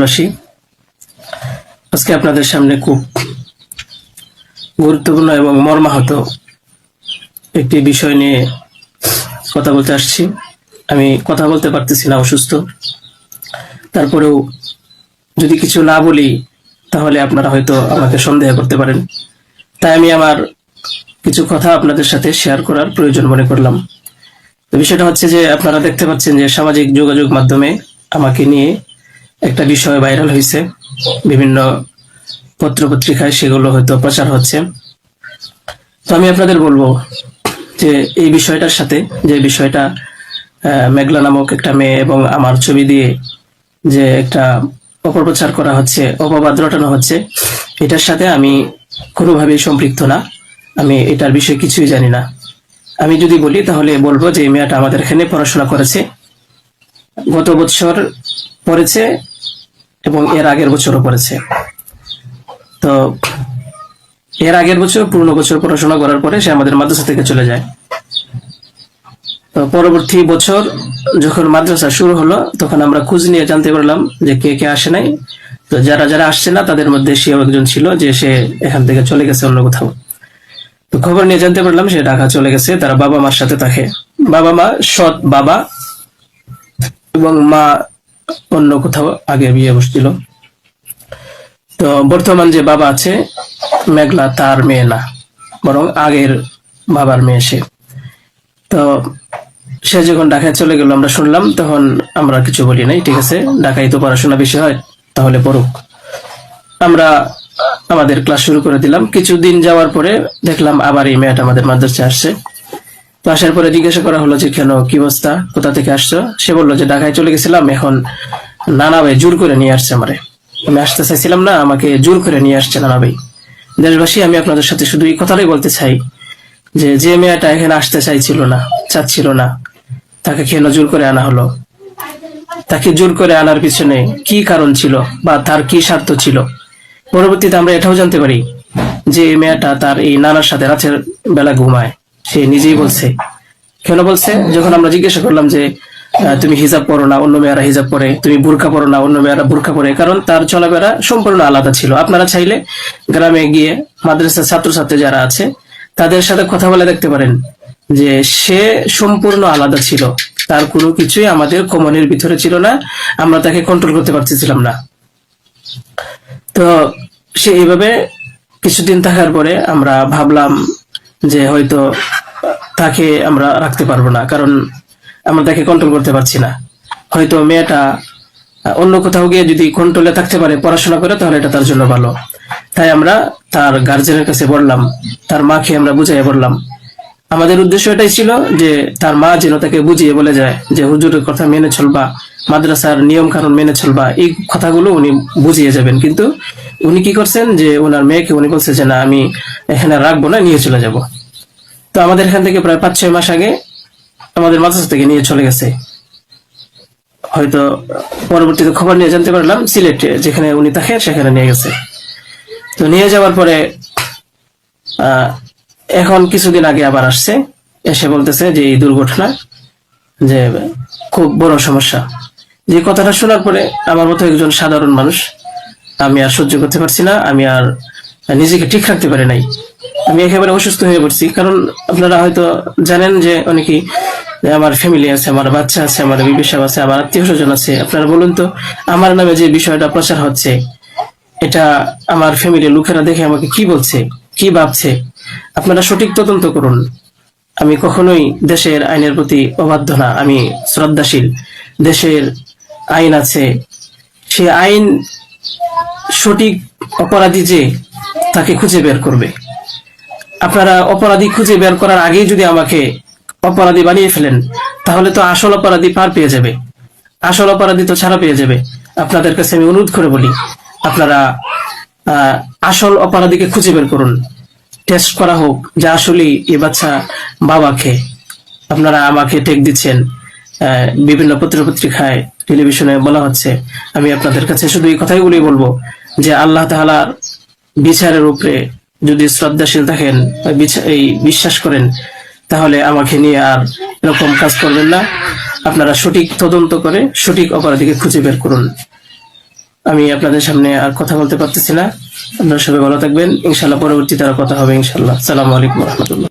বাসী আজকে আপনাদের সামনে খুব গুরুত্বপূর্ণ এবং মর্মাহত একটি বিষয় নিয়ে কথা বলতে আসছি। আমি কথা বলতে পারতেছি না, অসুস্থ। তারপরেও যদি কিছু না বলি তাহলে আপনারা হয়তো আমাকে সন্দেহ করতে পারেন, তাই আমি আমার কিছু কথা আপনাদের সাথে শেয়ার করার প্রয়োজন মনে করলাম। তো বিষয়টা হচ্ছে যে আপনারা দেখতে পাচ্ছেন যে সামাজিক যোগাযোগ মাধ্যমে আমাকে নিয়ে একটা বিষয় ভাইরাল হয়েছে, বিভিন্ন পত্রপত্রিকায় সেগুলো হয়তো প্রচার হচ্ছে। তো আমি আপনাদের বলবো যে এই বিষয়টার সাথে, যে বিষয়টা মেঘলা নামক একটা মেয়ে এবং আমার ছবি দিয়ে যে একটা অপপ্রচার করা হচ্ছে, অপবাদ রটানো হচ্ছে, এটার সাথে আমি কোনোভাবেই সম্পৃক্ত না। আমি এটার বিষয়ে কিছুই জানি না। আমি যদি বলি তাহলে বলবো যে এই মেয়েটা আমাদের এখানে পড়াশোনা করেছে, গত বছর পড়েছে এবং এর আগের বছরও পড়েছে। তো এর আগের বছর পুরনো বছর পড়াশোনা করার পরে সে আমাদের মাদ্রাসা থেকে চলে যায়। তো পরবর্তী বছর যখন মাদ্রাসা শুরু হলো তখন আমরা খোঁজ নিয়ে জানতে পারলাম যে কে কে আসে নাই। তো যারা যারা আসছে না তাদের মধ্যে সেও একজন ছিল, যে সে এখান থেকে চলে গেছে অন্য কোথাও। তো খবর নিয়ে জানতে পারলাম সে ঢাকা চলে গেছে, তারা বাবা মার সাথে থাকে। বাবা মা সৎ বাবা এবং মা অন্য কোথাও আগে বিয়ে বসছিল। তো বর্তমান যে বাবা আছে মেঘলা, তার মেয়ে না, বরং আগের বাবার মেয়ে সে। তো সে যখন ঢাকায় চলে গেল আমরা শুনলাম, তখন আমরা কিছু বলি নাই, ঠিক আছে, ঢাকায় তো পড়াশোনা বেশি হয়, তাহলে পড়ুক। আমরা আমাদের ক্লাস শুরু করে দিলাম। কিছুদিন যাওয়ার পরে দেখলাম আবার এই মেয়েটা আমাদের মাদ্রাসায় আসছে। তো আসার পরে জিজ্ঞাসা করা হলো যে কেন, কি অবস্থা, কোথা থেকে আসছো? সে বললো যে ঢাকায় চলে গেছিলাম, এখন নানা ভাই জোর করে নিয়ে আসছে আমারে। আমি আসতে চাইছিলাম না, আমাকে জোর করে নিয়ে আসছে নানা ভাই। দেশবাসী, আমি আপনাদের সাথে শুধু এই কথাটাই বলতে চাই যে যে মেয়েটা এখানে আসতে চাইছিল না, চাচ্ছিল না, তাকে কেন জোর করে আনা হলো? তাকে জোর করে আনার পিছনে কি কারণ ছিল বা তার কি স্বার্থ ছিল? পরবর্তীতে আমরা এটাও জানতে পারি যে এই মেয়েটা তার এই নানার সাথে রাতের বেলা ঘুমায়। সে নিজেই বলছে। কেন বলছে? যখন আমরা জিজ্ঞাসা করলাম যে তুমি হিজাব পরো না, অন্য মেয়েরা হিজাব পরে, তুমি বুরকা পরো না, অন্য মেয়েরা বুরকা পরে, কারণ তার চলাফেরা সম্পূর্ণ আলাদা ছিল। আপনারা চাইলে গ্রামে গিয়ে মাদ্রাসার ছাত্রছাত্রী যারা আছে তাদের সাথে কথা বলে দেখতে পারেন যে সে সম্পূর্ণ আলাদা ছিল। তার কোনো কিছুই আমাদের কমনের ভিতরে ছিল না, আমরা তাকে কন্ট্রোল করতে পারতেছিলাম না। তো সে এইভাবে কিছুদিন থাকার পরে আমরা ভাবলাম যে হয়তো তাকে আমরা রাখতে পারবো না, কারণ আমরা তাকে কন্ট্রোল করতে পারছি না। হয়তো মেয়েটা অন্য কোথাও গিয়ে যদি কন্ট্রোলে থাকতে পারে, পড়াশোনা করে, তাহলে এটা তার জন্য ভালো। তাই আমরা তার গার্জেনের কাছে বললাম, তার মাকে আমরা বুঝাইয়া বললাম। আমাদের উদ্দেশ্য এটাই ছিল যে তার মা যেন তাকে বুঝিয়ে বলে যায় যে হুজুরের কথা মেনে চলবা, মাদ্রাসার নিয়ম কানুন মেনে চলবা, এই কথাগুলো উনি বুঝিয়ে যাবেন। কিন্তু উনি কি করছেন যে ওনার মেয়েকে উনি বলছে যে না, আমি এখানে রাখবো না, নিয়ে চলে যাব। তো আমাদের এখান থেকে প্রায় 5-6 মাস আগে আমাদের মাদ্রাসা থেকে নিয়ে চলে গেছে। হয়তো পরবর্তীতে খবর নিয়ে জানতে পারলাম সিলেটে যেখানে উনি থাকে সেখানে নিয়ে গেছে। তো নিয়ে যাওয়ার পরে এখন কিছুদিন আগে আবার আসছে, এসে বলতেছে যে এই দুর্ঘটনা, যে খুব বড় সমস্যা। যে কথাটা শোনার পরে আমার মতো একজন সাধারণ মানুষ, আমি আর সহ্য করতে পারছি না, আমি আর নিজেকে ঠিক রাখতে পারি নাই। আমি একেবারে অসুস্থ হয়ে পড়ছি। কারণ আপনারা হয়তো জানেন যে অনেকেই, আমার ফ্যামিলি আছে, আমার বাচ্চা আছে, আমার বিবি সাহেব আছে, আমার আত্মীয় স্বজন আছে। আপনারা বলুন তো, আমার নামে যে বিষয়টা প্রচার হচ্ছে, এটা আমার ফ্যামিলির লোকেরা দেখে আমাকে কি বলছে, কি ভাবছে? আপনারা সঠিক তদন্ত করুন। আমি কখনোই দেশের আইনের প্রতি অবাধ্য না, আমি শ্রদ্ধাশীল। দেশের আইন আছে, সে আইন সঠিক অপরাধী যে তাকে খুঁজে বের করবে। আপনারা অপরাধী খুঁজে বের করার আগেই যদি আমাকে অপরাধী বানিয়ে ফেলেন, তাহলে তো আসল অপরাধী পার পেয়ে যাবে, আসল অপরাধী তো ছাড়া পেয়ে যাবে। আপনাদের কাছে আমি অনুরোধ করে বলি, আপনারা আসল অপরাধীকে খুঁজে বের করুন, টেস্ট করা হোক যে আসলে এই বাচ্চা বাবাকে। আপনারা আমাকে টেক দিচ্ছেন, বিভিন্ন পত্রপত্রিকায়, টেলিভিশনে বলা হচ্ছে। আমি আপনাদের কাছে শুধু এই কথাইগুলোই বলবো যে আল্লাহ তাআলার বিচারের উপরে যদি শ্রদ্ধাশীল থাকেন, এই বিশ্বাস করেন, তাহলে আমাকে নিয়ে আর এরকম কাজ করবেন না। আপনারা সঠিক তদন্ত করে সঠিক অপরাধীকে খুঁজে বের করুন। আমি আপনাদের সামনে আর কথা বলতে পারতেছি না। আপনারা সবাই ভালো থাকবেন, ইনশাল্লাহ পরবর্তীতে আর কথা হবে ইনশাল্লাহ। আসসালামু আলাইকুম রহমতুল্লাহ।